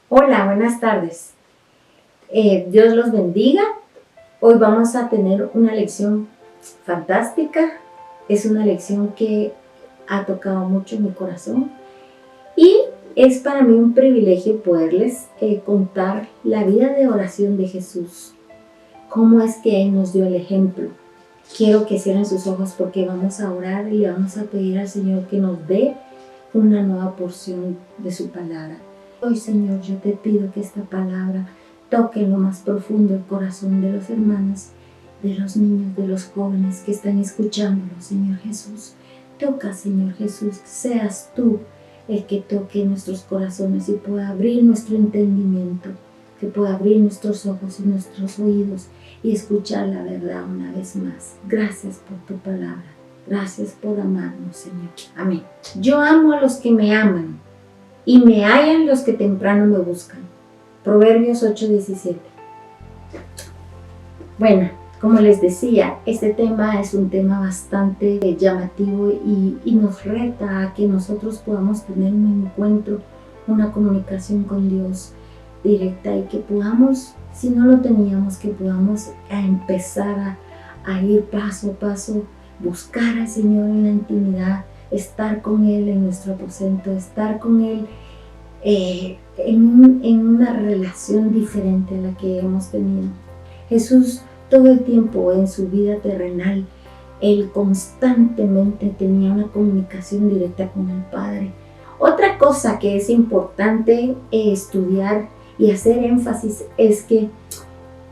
Hola, buenas tardes. Dios los bendiga. Hoy vamos a tener una lección fantástica. Es una lección que ha tocado mucho mi corazón y es para mí un privilegio poderles contar la vida de oración de Jesús. Cómo es que Él nos dio el ejemplo. Quiero que cierren sus ojos porque vamos a orar y le vamos a pedir al Señor que nos dé una nueva porción de su palabra. Hoy, Señor, yo te pido que esta palabra toque en lo más profundo el corazón de los hermanos, de los niños, de los jóvenes que están escuchándolo, Señor Jesús. Toca, Señor Jesús, que seas tú el que toque nuestros corazones y pueda abrir nuestro entendimiento, que pueda abrir nuestros ojos y nuestros oídos y escuchar la verdad una vez más. Gracias por tu palabra. Gracias por amarnos, Señor. Amén. Yo amo a los que me aman y me hallan los que temprano me buscan. Proverbios 8:17. Bueno, como les decía, este tema es un tema bastante llamativo y nos reta a que nosotros podamos tener un encuentro, una comunicación con Dios directa y que podamos, si no lo teníamos, que podamos empezar a ir paso a paso, buscar al Señor en la intimidad, estar con Él en nuestro aposento, estar con Él en una relación diferente a la que hemos tenido. Jesús todo el tiempo en su vida terrenal, Él constantemente tenía una comunicación directa con el Padre. Otra cosa que es importante estudiar y hacer énfasis es que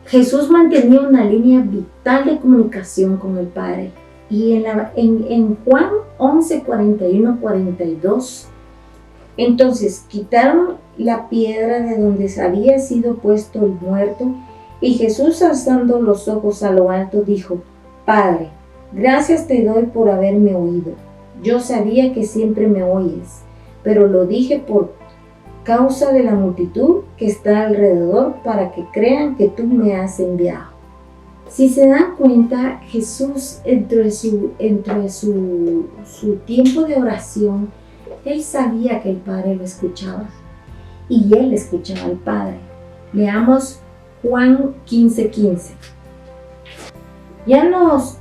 Jesús mantenía una línea vital de comunicación con el Padre. Y en Juan 11, 41, 42, entonces quitaron la piedra de donde había sido puesto el muerto, y Jesús, alzando los ojos a lo alto, dijo: Padre, gracias te doy por haberme oído. Yo sabía que siempre me oyes, pero lo dije por causa de la multitud que está alrededor, para que crean que tú me has enviado. Si se dan cuenta, Jesús, dentro de su tiempo de oración, Él sabía que el Padre lo escuchaba y Él escuchaba al Padre. Leamos Juan 15:15. Ya no os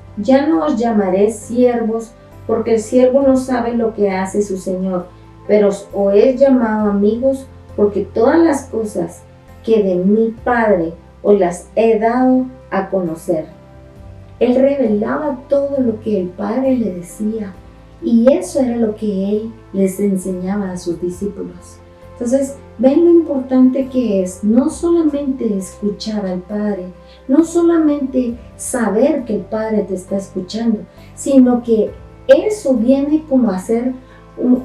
llamaré siervos, porque el siervo no sabe lo que hace su Señor, pero os he llamado amigos, porque todas las cosas que de mi Padre os las he dado a conocer. Él revelaba todo lo que el Padre le decía y eso era lo que Él les enseñaba a sus discípulos. Entonces, ven lo importante que es no solamente escuchar al Padre, no solamente saber que el Padre te está escuchando, sino que eso viene como a hacer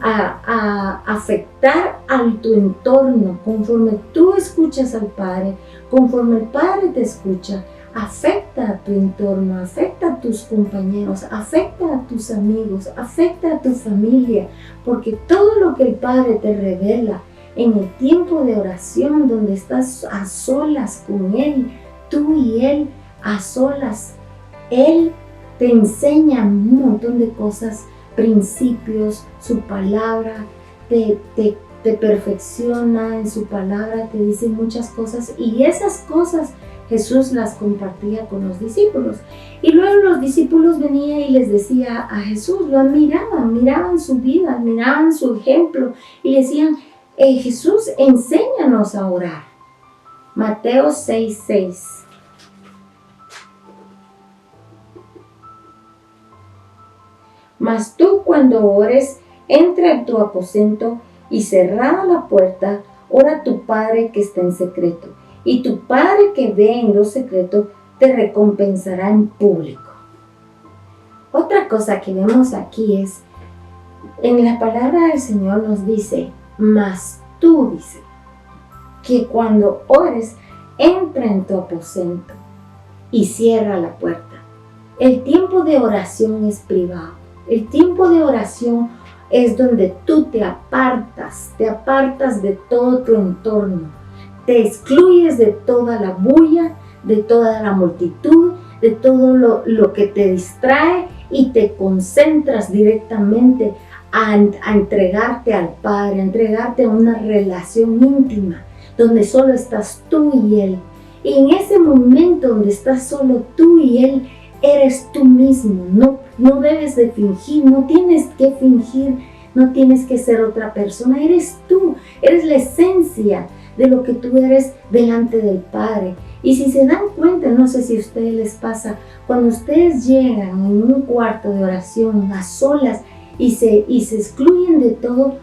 a afectar a tu entorno. Conforme tú escuchas al Padre, conforme el Padre te escucha, afecta a tu entorno, afecta a tus compañeros, afecta a tus amigos, afecta a tu familia, porque todo lo que el Padre te revela en el tiempo de oración, donde estás a solas con Él, tú y Él a solas, Él te enseña un montón de cosas, principios, su palabra te perfecciona en su palabra, te dice muchas cosas y esas cosas Jesús las compartía con los discípulos. Y luego los discípulos venían y les decía a Jesús, lo miraban su vida, miraban su ejemplo y le decían: Jesús, enséñanos a orar. Mateo 6:6. Mas tú, cuando ores, entra en tu aposento y cerrada la puerta, ora a tu Padre que está en secreto. Y tu Padre que ve en lo secreto te recompensará en público. Otra cosa que vemos aquí es, en la palabra del Señor nos dice: mas tú, dice, que cuando ores, entra en tu aposento y cierra la puerta. El tiempo de oración es privado. El tiempo de oración es donde tú te apartas de todo tu entorno. Te excluyes de toda la bulla, de toda la multitud, de todo lo que te distrae y te concentras directamente a entregarte al Padre, a entregarte a una relación íntima. donde solo estás tú y Él. Y en ese momento donde estás solo tú y Él, eres tú mismo. No debes de fingir, no tienes que fingir, no tienes que ser otra persona. Eres tú, eres la esencia de lo que tú eres delante del Padre. Y si se dan cuenta, no sé si a ustedes les pasa, cuando ustedes llegan en un cuarto de oración a solas y se excluyen de todo,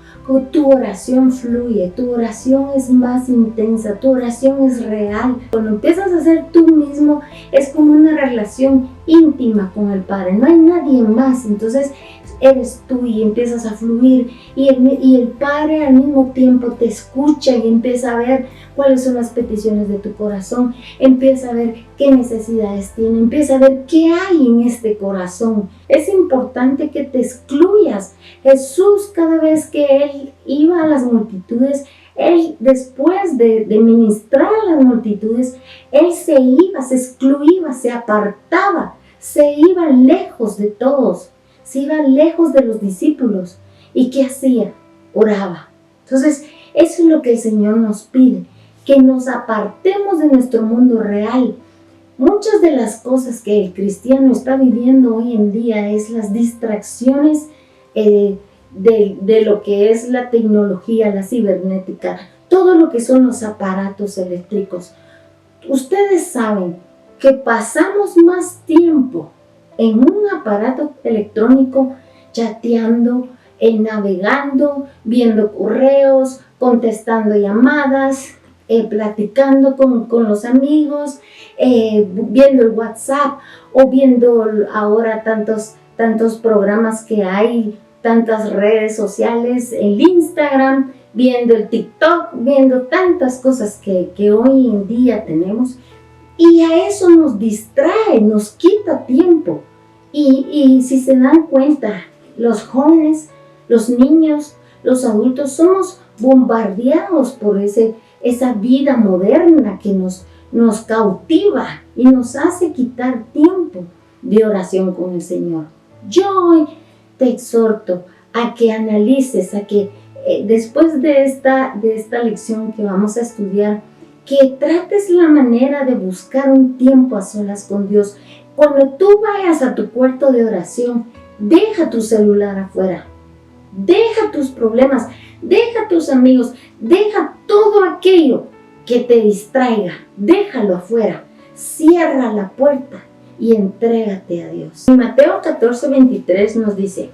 tu oración fluye, tu oración es más intensa, tu oración es real. Cuando empiezas a ser tú mismo, es como una relación íntima con el Padre, no hay nadie más. Entonces eres tú y empiezas a fluir y el Padre al mismo tiempo te escucha y empieza a ver cuáles son las peticiones de tu corazón, empieza a ver qué necesidades tiene, empieza a ver qué hay en este corazón. Es importante que te excluyas. Jesús, cada vez que Él iba a las multitudes, Él, después de ministrar a las multitudes, Él se iba, se excluía, se apartaba, se iba lejos de todos, se iba lejos de los discípulos. ¿Y qué hacía? Oraba. Entonces, eso es lo que el Señor nos pide, que nos apartemos de nuestro mundo real. Muchas de las cosas que el cristiano está viviendo hoy en día es las distracciones de lo que es la tecnología, la cibernética, todo lo que son los aparatos eléctricos. Ustedes saben que pasamos más tiempo en un aparato electrónico chateando, navegando, viendo correos, contestando llamadas, platicando con los amigos, viendo el WhatsApp o viendo ahora tantos programas que hay, tantas redes sociales, el Instagram, viendo el TikTok, viendo tantas cosas que hoy en día tenemos. Y a eso nos distrae, nos quita tiempo. Y si se dan cuenta, los jóvenes, los niños, los adultos, somos bombardeados por esa vida moderna que nos cautiva y nos hace quitar tiempo de oración con el Señor. Yo hoy te exhorto a que analices, a que después de esta lección que vamos a estudiar, que trates la manera de buscar un tiempo a solas con Dios. Cuando tú vayas a tu cuarto de oración, deja tu celular afuera, deja tus problemas, deja tus amigos, deja todo aquello que te distraiga, déjalo afuera, cierra la puerta y entrégate a Dios. En Mateo 14:23 nos dice: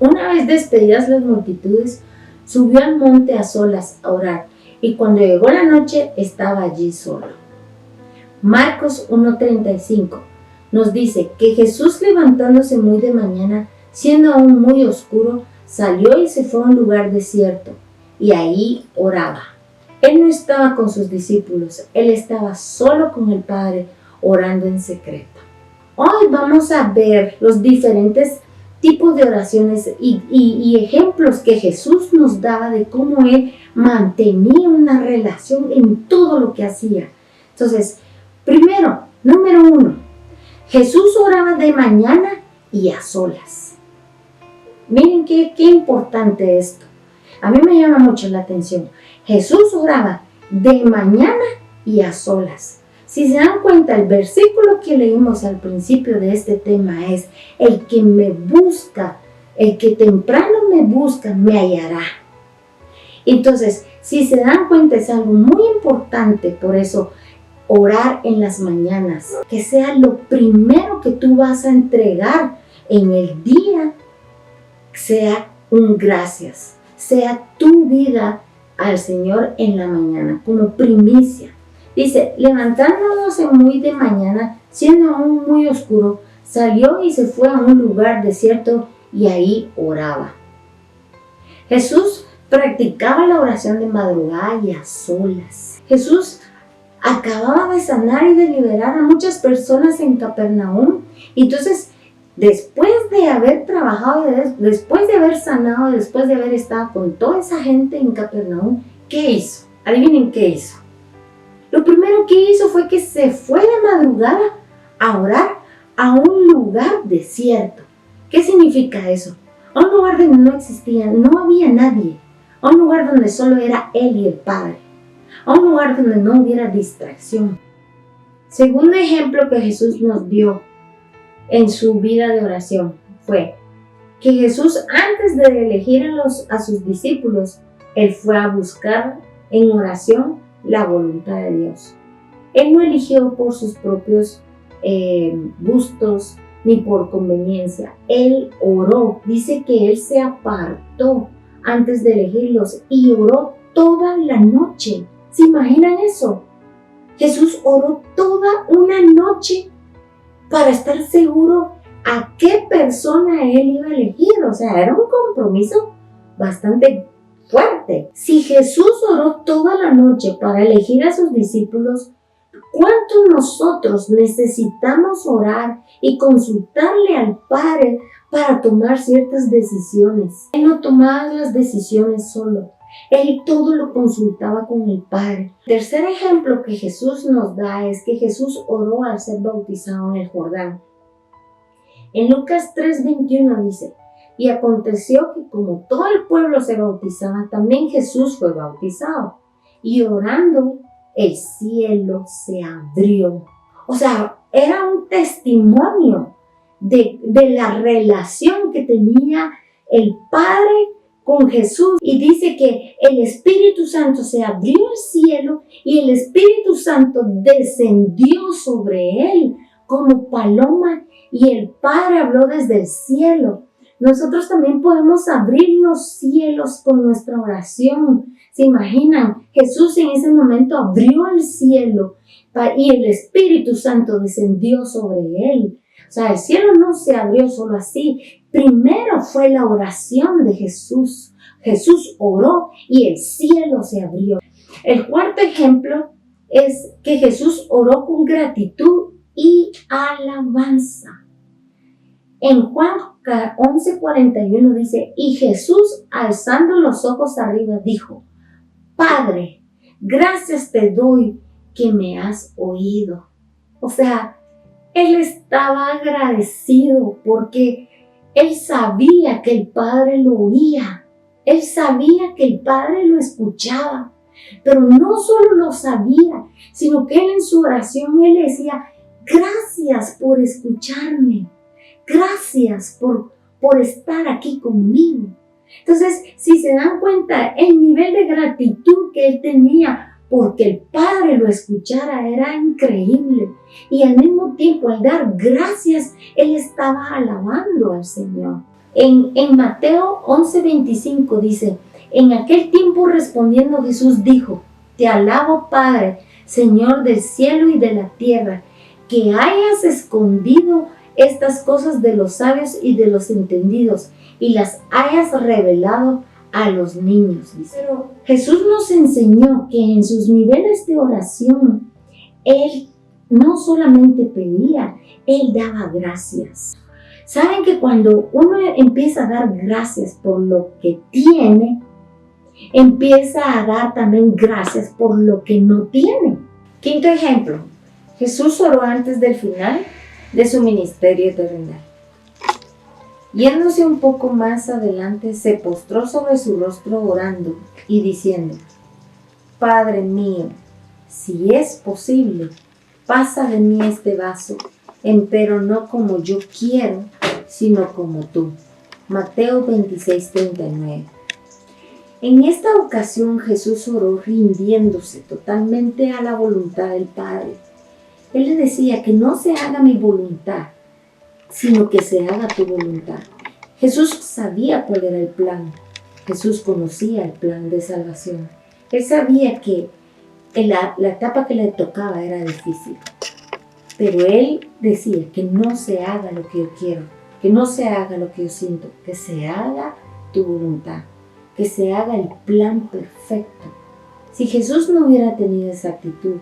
una vez despedidas las multitudes, subió al monte a solas a orar, y cuando llegó la noche estaba allí solo. Marcos 1:35 nos dice que Jesús, levantándose muy de mañana, siendo aún muy oscuro, salió y se fue a un lugar desierto, y ahí oraba. Él no estaba con sus discípulos, Él estaba solo con el Padre, orando en secreto. Hoy vamos a ver los diferentes tipos de oraciones y ejemplos que Jesús nos daba de cómo Él mantenía una relación en todo lo que hacía. Entonces, primero, número 1, Jesús oraba de mañana y a solas. Miren qué importante esto. A mí me llama mucho la atención. Jesús oraba de mañana y a solas. Si se dan cuenta, el versículo que leímos al principio de este tema es: el que me busca, el que temprano me busca, me hallará. Entonces, si se dan cuenta, es algo muy importante. Por eso, orar en las mañanas, que sea lo primero que tú vas a entregar en el día, sea un gracias, sea tu vida al Señor en la mañana, como primicia. Dice: levantándose muy de mañana, siendo aún muy oscuro, salió y se fue a un lugar desierto y ahí oraba. Jesús practicaba la oración de madrugada y a solas. Jesús acababa de sanar y de liberar a muchas personas en Capernaum. Entonces, después de haber trabajado, después de haber sanado, después de haber estado con toda esa gente en Capernaum, ¿qué hizo? Adivinen qué hizo. Lo primero que hizo fue que se fue de madrugada a orar a un lugar desierto. ¿Qué significa eso? A un lugar donde no existía, no había nadie. A un lugar donde solo era Él y el Padre. a un lugar donde no hubiera distracción. Segundo ejemplo que Jesús nos dio en su vida de oración fue que Jesús, antes de elegir a sus discípulos, Él fue a buscar en oración la voluntad de Dios. Él no eligió por sus propios gustos ni por conveniencia. Él oró. Dice que Él se apartó antes de elegirlos y oró toda la noche. ¿Se imaginan eso? Jesús oró toda una noche para estar seguro a qué persona Él iba a elegir. O sea, era un compromiso bastante fuerte. Si Jesús oró toda la noche para elegir a sus discípulos, ¿cuánto nosotros necesitamos orar y consultarle al Padre para tomar ciertas decisiones? Él no tomaba las decisiones solo. Él todo lo consultaba con el Padre. Tercer ejemplo que Jesús nos da es que Jesús oró al ser bautizado en el Jordán. En Lucas 3:21 dice: y aconteció que como todo el pueblo se bautizaba, también Jesús fue bautizado. Y orando, el cielo se abrió. O sea, era un testimonio de la relación que tenía el Padre con Jesús. Y dice que el Espíritu Santo se abrió el cielo y el Espíritu Santo descendió sobre él como paloma y el Padre habló desde el cielo. Nosotros también podemos abrir los cielos con nuestra oración. ¿Se imaginan? Jesús en ese momento abrió el cielo y el Espíritu Santo descendió sobre él. O sea, el cielo no se abrió solo así. Primero fue la oración de Jesús. Jesús oró y el cielo se abrió. El cuarto ejemplo es que Jesús oró con gratitud y alabanza. En Juan 11:41 dice: y Jesús, alzando los ojos arriba, dijo: Padre, gracias te doy que me has oído. O sea, Él estaba agradecido porque Él sabía que el Padre lo oía. Él sabía que el Padre lo escuchaba. Pero no solo lo sabía, sino que Él en su oración, Él decía: gracias por escucharme. Gracias por estar aquí conmigo. Entonces, si se dan cuenta, el nivel de gratitud que él tenía porque el Padre lo escuchara era increíble. Y al mismo tiempo, al dar gracias, él estaba alabando al Señor. En Mateo 11:25 dice: en aquel tiempo respondiendo Jesús dijo: te alabo, Padre, Señor del cielo y de la tierra, que hayas escondido estas cosas de los sabios y de los entendidos y las hayas revelado a los niños. Dice. Pero Jesús nos enseñó que en sus niveles de oración, Él no solamente pedía, Él daba gracias. Saben que cuando uno empieza a dar gracias por lo que tiene, empieza a dar también gracias por lo que no tiene. Quinto ejemplo, Jesús oró antes del final de su ministerio terrenal. Yéndose un poco más adelante, se postró sobre su rostro orando y diciendo: Padre mío, si es posible, pasa de mí este vaso, empero no como yo quiero, sino como tú. Mateo 26:39. En esta ocasión Jesús oró rindiéndose totalmente a la voluntad del Padre. Él le decía: que no se haga mi voluntad, sino que se haga tu voluntad. Jesús sabía cuál era el plan. Jesús conocía el plan de salvación. Él sabía que la etapa que le tocaba era difícil. Pero Él decía: que no se haga lo que yo quiero, que no se haga lo que yo siento, que se haga tu voluntad, que se haga el plan perfecto. Si Jesús no hubiera tenido esa actitud,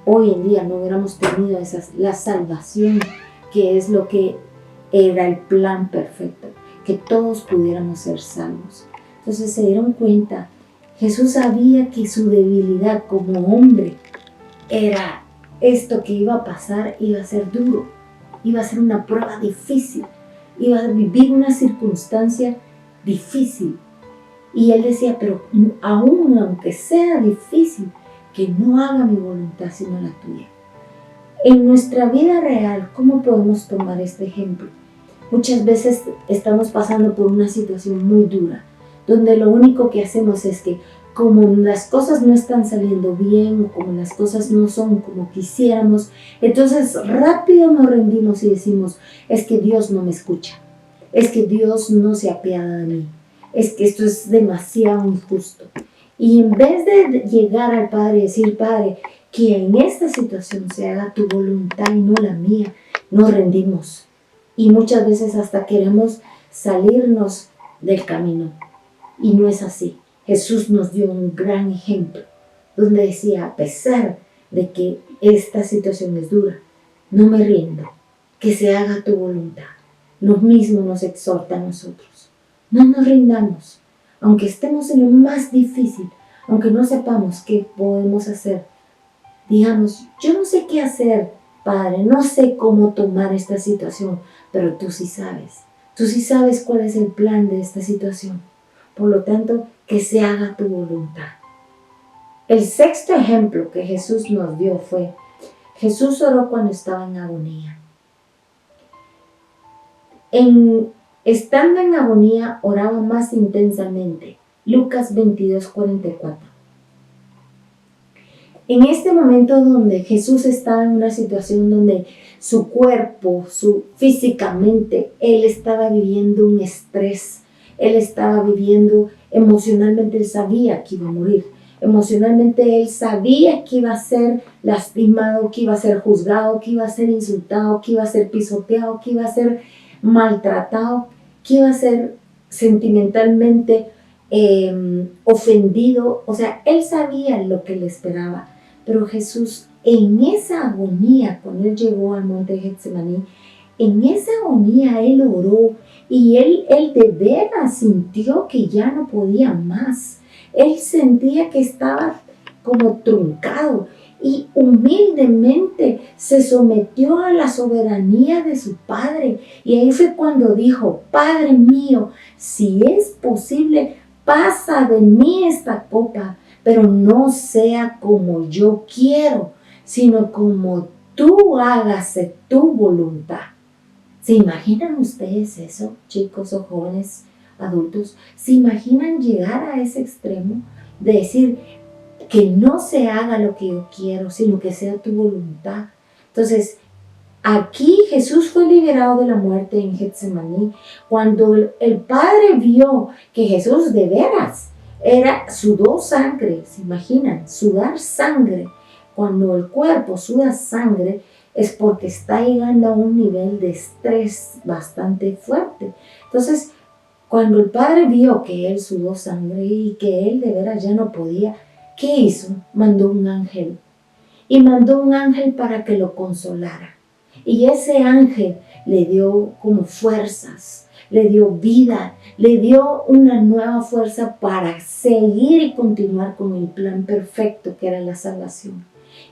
hoy en día no hubiéramos tenido la salvación, que es lo que era el plan perfecto, que todos pudiéramos ser salvos. Entonces se dieron cuenta, Jesús sabía que su debilidad como hombre era esto que iba a pasar, iba a ser duro, iba a ser una prueba difícil, iba a vivir una circunstancia difícil. Y Él decía: pero aún aunque sea difícil, que no haga mi voluntad sino la tuya. En nuestra vida real, ¿cómo podemos tomar este ejemplo? Muchas veces estamos pasando por una situación muy dura, donde lo único que hacemos es que como las cosas no están saliendo bien, o como las cosas no son como quisiéramos, entonces rápido nos rendimos y decimos, es que Dios no me escucha, es que Dios no se apiada de mí, es que esto es demasiado injusto. Y en vez de llegar al Padre y decir, Padre, que en esta situación se haga tu voluntad y no la mía, nos rendimos. Y muchas veces hasta queremos salirnos del camino. Y no es así. Jesús nos dio un gran ejemplo, donde decía, a pesar de que esta situación es dura, no me rindo, que se haga tu voluntad. Lo mismo nos exhorta a nosotros. No nos rindamos, aunque estemos en lo más difícil, aunque no sepamos qué podemos hacer. Digamos, yo no sé qué hacer, Padre, no sé cómo tomar esta situación, pero tú sí sabes. Tú sí sabes cuál es el plan de esta situación. Por lo tanto, que se haga tu voluntad. El sexto ejemplo que Jesús nos dio fue, Jesús oró cuando estaba en agonía. Estando en agonía, oraba más intensamente. Lucas 22:44. En este momento donde Jesús estaba en una situación donde su cuerpo, físicamente, Él estaba viviendo un estrés. Él estaba viviendo emocionalmente, Él sabía que iba a morir. Emocionalmente Él sabía que iba a ser lastimado, que iba a ser juzgado, que iba a ser insultado, que iba a ser pisoteado, que iba a ser maltratado, que iba a ser sentimentalmente ofendido. O sea, Él sabía lo que le esperaba. Pero Jesús, en esa agonía, cuando Él llegó al monte de Getsemaní, en esa agonía Él oró y él de veras sintió que ya no podía más. Él sentía que estaba como truncado y humildemente se sometió a la soberanía de su Padre. Y ahí fue cuando dijo, Padre mío, si es posible, pasa de mí esta copa, pero no sea como yo quiero, sino como tú hágase tu voluntad. ¿Se imaginan ustedes eso, chicos o jóvenes adultos? ¿Se imaginan llegar a ese extremo de decir que no se haga lo que yo quiero, sino que sea tu voluntad? Entonces, aquí Jesús fue liberado de la muerte en Getsemaní. Cuando el Padre vio que Jesús de veras sudó sangre, ¿se imaginan? Sudar sangre. Cuando el cuerpo suda sangre, es porque está llegando a un nivel de estrés bastante fuerte. Entonces, cuando el Padre vio que él sudó sangre y que él de veras ya no podía, ¿qué hizo? Mandó un ángel. Y mandó un ángel para que lo consolara. Y ese ángel le dio como fuerzas, le dio vida, le dio una nueva fuerza para seguir y continuar con el plan perfecto que era la salvación.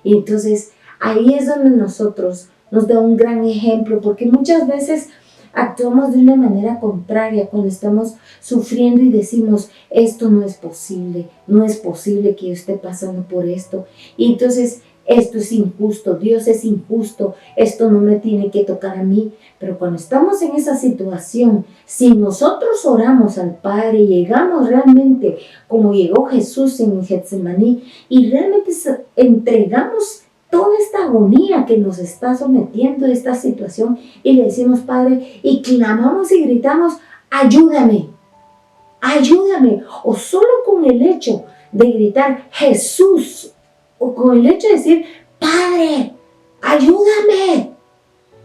Y entonces, ahí es donde nosotros nos da un gran ejemplo, porque muchas veces actuamos de una manera contraria cuando estamos sufriendo y decimos, esto no es posible que yo esté pasando por esto. Y entonces, esto es injusto, Dios es injusto, esto no me tiene que tocar a mí. Pero cuando estamos en esa situación, si nosotros oramos al Padre y llegamos realmente como llegó Jesús en Getsemaní y realmente entregamos toda esta agonía que nos está sometiendo a esta situación y le decimos, Padre, y clamamos y gritamos, ayúdame, ayúdame. O solo con el hecho de gritar, Jesús, o con el hecho de decir, Padre, ayúdame.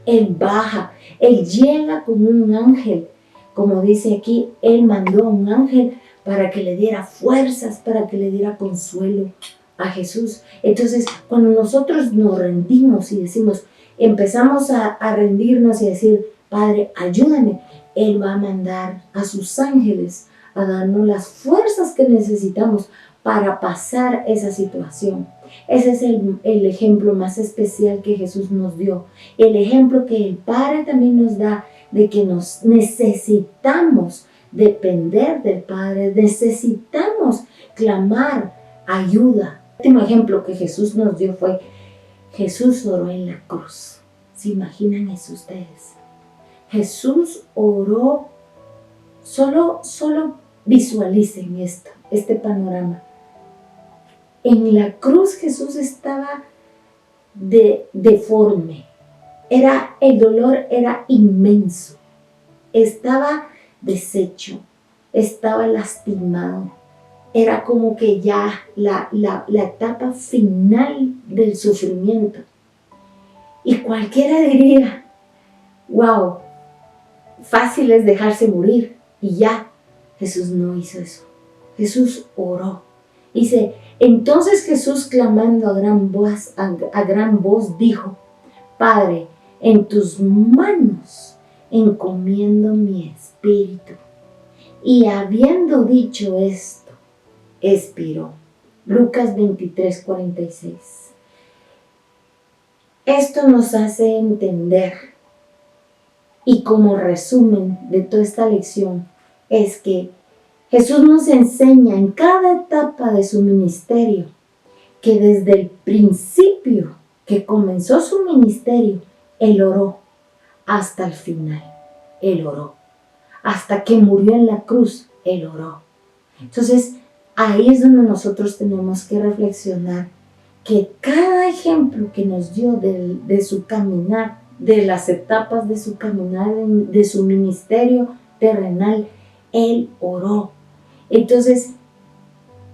Él baja, Él llega como un ángel. Como dice aquí, Él mandó a un ángel para que le diera fuerzas, para que le diera consuelo a Jesús. Entonces, cuando nosotros nos rendimos y decimos, empezamos a rendirnos y decir, Padre, ayúdame, Él va a mandar a sus ángeles a darnos las fuerzas que necesitamos para pasar esa situación. Ese es el ejemplo más especial que Jesús nos dio. El ejemplo que el Padre también nos da de que nos necesitamos depender del Padre, necesitamos clamar ayuda El último ejemplo que Jesús nos dio fue, Jesús oró en la cruz. ¿Se imaginan eso ustedes? Jesús oró, solo visualicen este panorama. En la cruz Jesús estaba deforme. El dolor era inmenso. Estaba deshecho. Estaba lastimado. Era como que ya la etapa final del sufrimiento. Y cualquiera diría, wow, fácil es dejarse morir. Y ya, Jesús no hizo eso. Jesús oró. Dice, entonces Jesús clamando a gran voz dijo, Padre, en tus manos encomiendo mi espíritu. Y habiendo dicho esto, expiró. Lucas 23:46. Esto nos hace entender, y como resumen de toda esta lección, es que Jesús nos enseña en cada etapa de su ministerio que desde el principio que comenzó su ministerio, Él oró hasta el final. Él oró. Hasta que murió en la cruz, Él oró. Entonces, ahí es donde nosotros tenemos que reflexionar que cada ejemplo que nos dio de su caminar, de las etapas de su caminar, de su ministerio terrenal, Él oró. Entonces,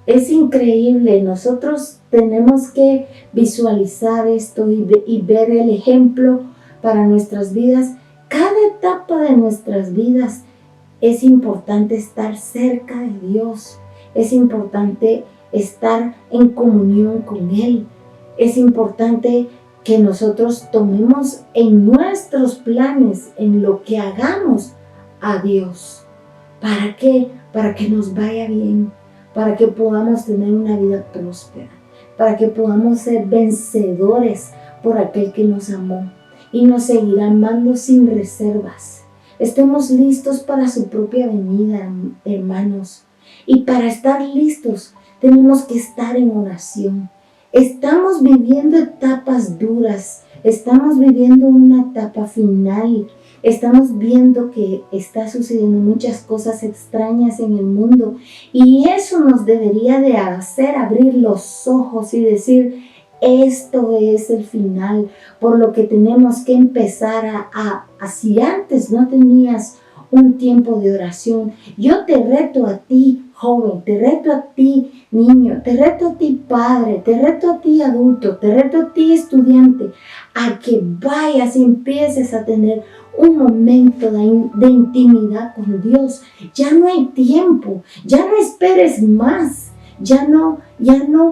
es increíble. Nosotros tenemos que visualizar esto y ver el ejemplo para nuestras vidas. Cada etapa de nuestras vidas es importante estar cerca de Dios. Es importante estar en comunión con Él. Es importante que nosotros tomemos en nuestros planes, en lo que hagamos, a Dios. ¿Para qué? Para que nos vaya bien, para que podamos tener una vida próspera, para que podamos ser vencedores por aquel que nos amó y nos seguirá amando sin reservas. Estemos listos para su propia venida, hermanos. Y para estar listos, tenemos que estar en oración. Estamos viviendo etapas duras, estamos viviendo una etapa final. Estamos viendo que está sucediendo muchas cosas extrañas en el mundo y eso nos debería de hacer abrir los ojos y decir, esto es el final, por lo que tenemos que empezar si antes no tenías un tiempo de oración, yo te reto a ti, joven, te reto a ti, niño, te reto a ti, padre, te reto a ti, adulto, te reto a ti, estudiante, a que vayas y empieces a tener un momento de intimidad con Dios. Ya no hay tiempo, ya no esperes más, ya no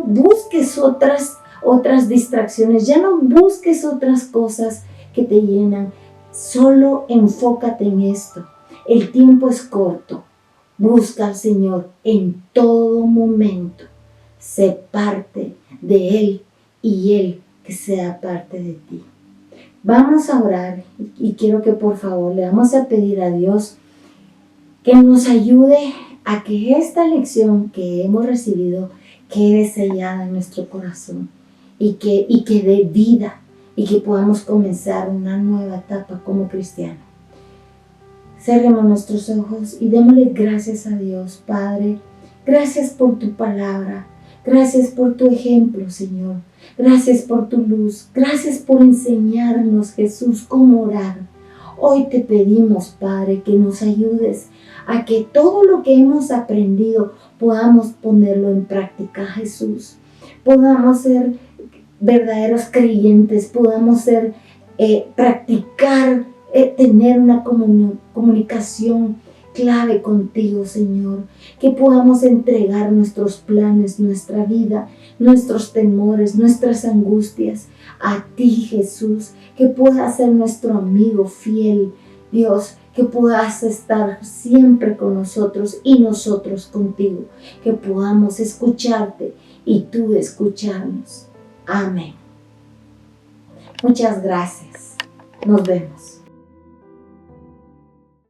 busques otras distracciones, ya no busques otras cosas que te llenan. Solo enfócate en esto. El tiempo es corto. Busca al Señor en todo momento. Sé parte de Él y Él que sea parte de ti. Vamos a orar y quiero que por favor le vamos a pedir a Dios que nos ayude a que esta lección que hemos recibido quede sellada en nuestro corazón y que dé vida y que podamos comenzar una nueva etapa como cristianos. Cerremos nuestros ojos y démosle gracias a Dios, Padre. Gracias por tu palabra. Gracias por tu ejemplo, Señor. Gracias por tu luz. Gracias por enseñarnos, Jesús, cómo orar. Hoy te pedimos, Padre, que nos ayudes a que todo lo que hemos aprendido podamos ponerlo en práctica, Jesús. Podamos ser verdaderos creyentes, podamos practicar, tener una comunicación clave contigo, Señor, que podamos entregar nuestros planes, nuestra vida, nuestros temores, nuestras angustias a ti, Jesús, que puedas ser nuestro amigo fiel, Dios, que puedas estar siempre con nosotros y nosotros contigo, que podamos escucharte y tú escucharnos. Amén. Muchas gracias. Nos vemos.